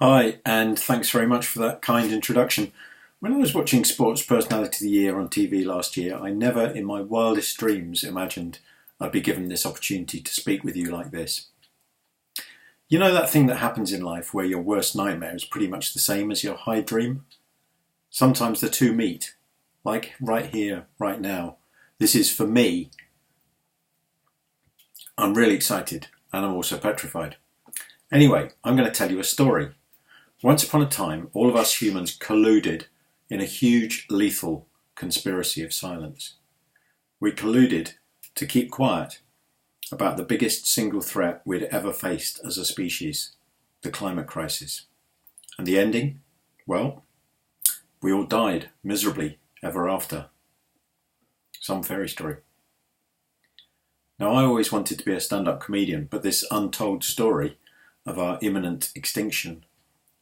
Hi, and thanks very much for that kind introduction. When I was watching Sports Personality of the Year on TV last year, I never in my wildest dreams imagined I'd be given this opportunity to speak with you like this. You know that thing that happens in life where your worst nightmare is pretty much the same as your high dream? Sometimes the two meet, like right here, right now. This is for me. I'm really excited, and I'm also petrified. Anyway, I'm going to tell you a story. Once upon a time, all of us humans colluded in a huge, lethal conspiracy of silence. We colluded to keep quiet about the biggest single threat we'd ever faced as a species, the climate crisis. And the ending? Well, we all died miserably ever after. Some fairy story. Now, I always wanted to be a stand-up comedian, but this untold story of our imminent extinction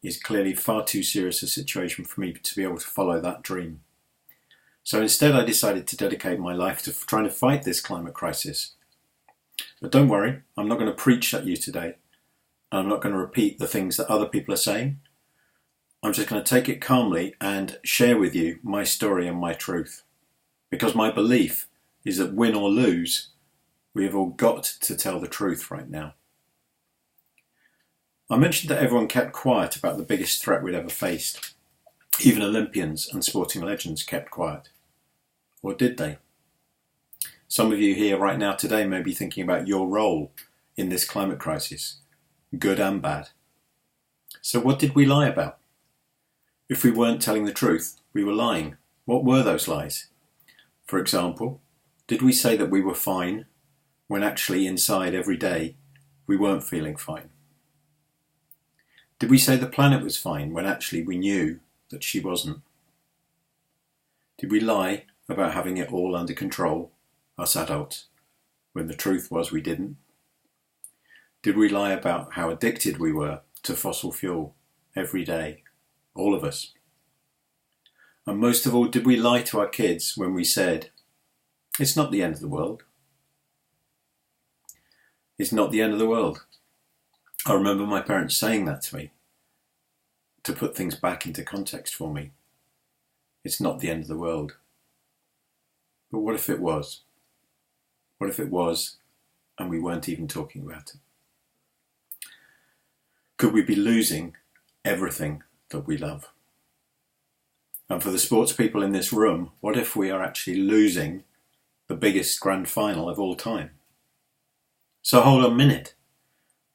is clearly far too serious a situation for me to be able to follow that dream. So instead I decided to dedicate my life to trying to fight this climate crisis. But don't worry, I'm not going to preach at you today. I'm not going to repeat the things that other people are saying. I'm just going to take it calmly and share with you my story and my truth. Because my belief is that win or lose, we have all got to tell the truth right now. I mentioned that everyone kept quiet about the biggest threat we'd ever faced. Even Olympians and sporting legends kept quiet. Or did they? Some of you here right now today may be thinking about your role in this climate crisis, good and bad. So what did we lie about? If we weren't telling the truth, we were lying. What were those lies? For example, did we say that we were fine when actually inside every day we weren't feeling fine? Did we say the planet was fine when actually we knew that she wasn't? Did we lie about having it all under control, us adults, when the truth was we didn't? Did we lie about how addicted we were to fossil fuel every day, all of us? And most of all, did we lie to our kids when we said, it's not the end of the world? It's not the end of the world. I remember my parents saying that to me, to put things back into context for me. It's not the end of the world. But what if it was? What if it was and we weren't even talking about it? Could we be losing everything that we love? And for the sports people in this room, what if we are actually losing the biggest grand final of all time? So hold on a minute.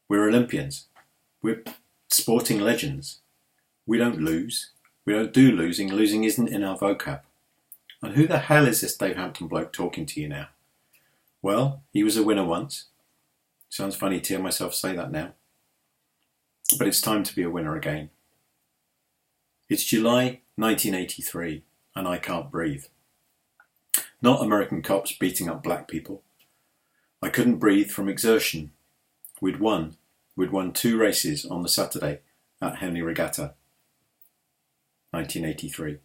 We're Olympians. We're sporting legends. We don't lose. We don't do losing. Losing isn't in our vocab. And who the hell is this Dave Hampton bloke talking to you now? Well, he was a winner once. Sounds funny to hear myself say that now. But it's time to be a winner again. It's July 1983 and I can't breathe. Not American cops beating up black people. I couldn't breathe from exertion. We'd won 2 races on the Saturday at Henley Regatta, 1983.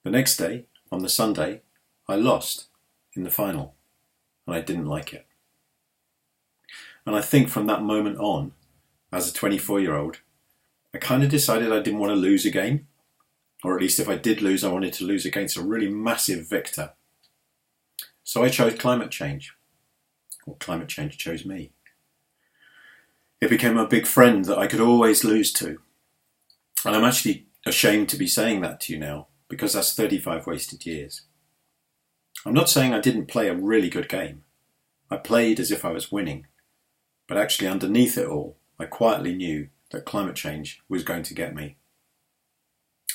The next day, on the Sunday, I lost in the final, and I didn't like it. And I think from that moment on, as a 24-year-old, I kind of decided I didn't want to lose again, or at least if I did lose, I wanted to lose against a really massive victor. So I chose climate change, or climate change chose me. It became a big friend that I could always lose to. And I'm actually ashamed to be saying that to you now, because that's 35 wasted years. I'm not saying I didn't play a really good game. I played as if I was winning. But actually underneath it all, I quietly knew that climate change was going to get me.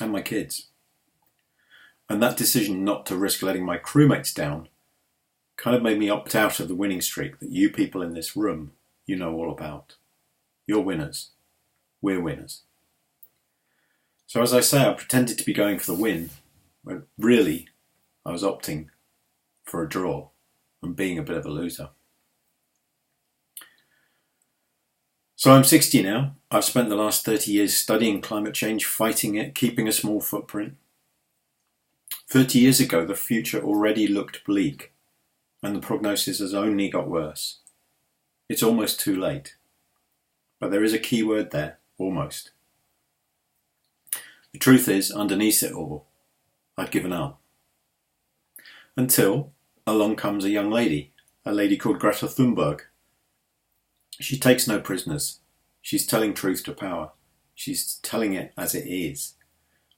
And my kids. And that decision not to risk letting my crewmates down kind of made me opt out of the winning streak that you people in this room, you know all about. You're winners. We're winners. So as I say, I pretended to be going for the win, but really I was opting for a draw and being a bit of a loser. So I'm 60 now. I've spent the last 30 years studying climate change, fighting it, keeping a small footprint. 30 years ago, the future already looked bleak, and the prognosis has only got worse. It's almost too late. But there is a key word there, almost. The truth is, underneath it all, I'd given up. Until along comes a young lady, a lady called Greta Thunberg. She takes no prisoners. She's telling truth to power. She's telling it as it is.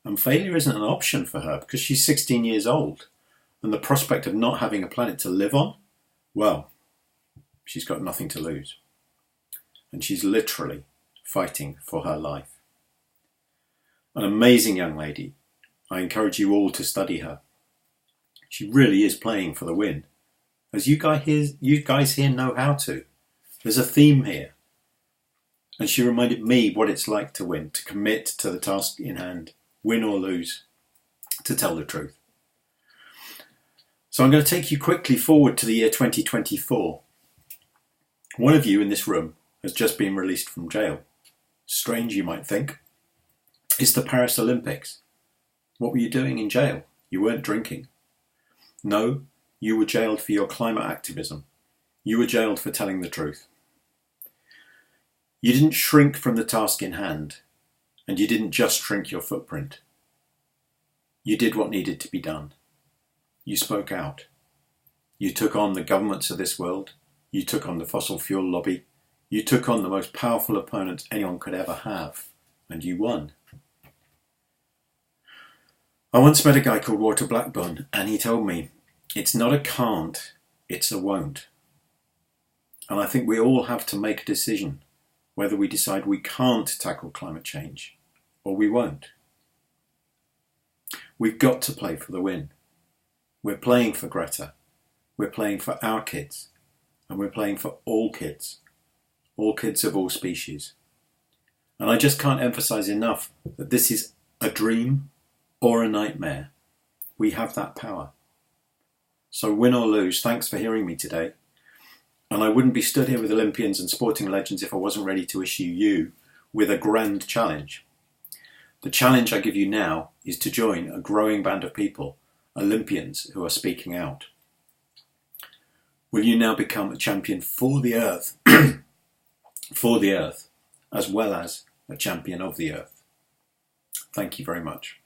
And failure isn't an option for her because she's 16 years old. And the prospect of not having a planet to live on, well, she's got nothing to lose. And she's literally fighting for her life. An amazing young lady. I encourage you all to study her. She really is playing for the win. As you guys here know how to. There's a theme here. And she reminded me what it's like to win, to commit to the task in hand, win or lose, to tell the truth. So I'm going to take you quickly forward to the year 2024. One of you in this room has just been released from jail. Strange, you might think. It's the Paris Olympics. What were you doing in jail? You weren't drinking. No, you were jailed for your climate activism. You were jailed for telling the truth. You didn't shrink from the task in hand, and you didn't just shrink your footprint. You did what needed to be done. You spoke out. You took on the governments of this world. You took on the fossil fuel lobby. You took on the most powerful opponents anyone could ever have, and you won. I once met a guy called Walter Blackburn, and he told me, it's not a can't, it's a won't. And I think we all have to make a decision whether we decide we can't tackle climate change or we won't. We've got to play for the win. We're playing for Greta. We're playing for our kids. And we're playing for all kids of all species. And I just can't emphasize enough that this is a dream or a nightmare. We have that power. So win or lose, thanks for hearing me today. And I wouldn't be stood here with Olympians and sporting legends if I wasn't ready to issue you with a grand challenge. The challenge I give you now is to join a growing band of people, Olympians who are speaking out. Will you now become a champion for the earth, for the earth, as well as a champion of the earth? Thank you very much.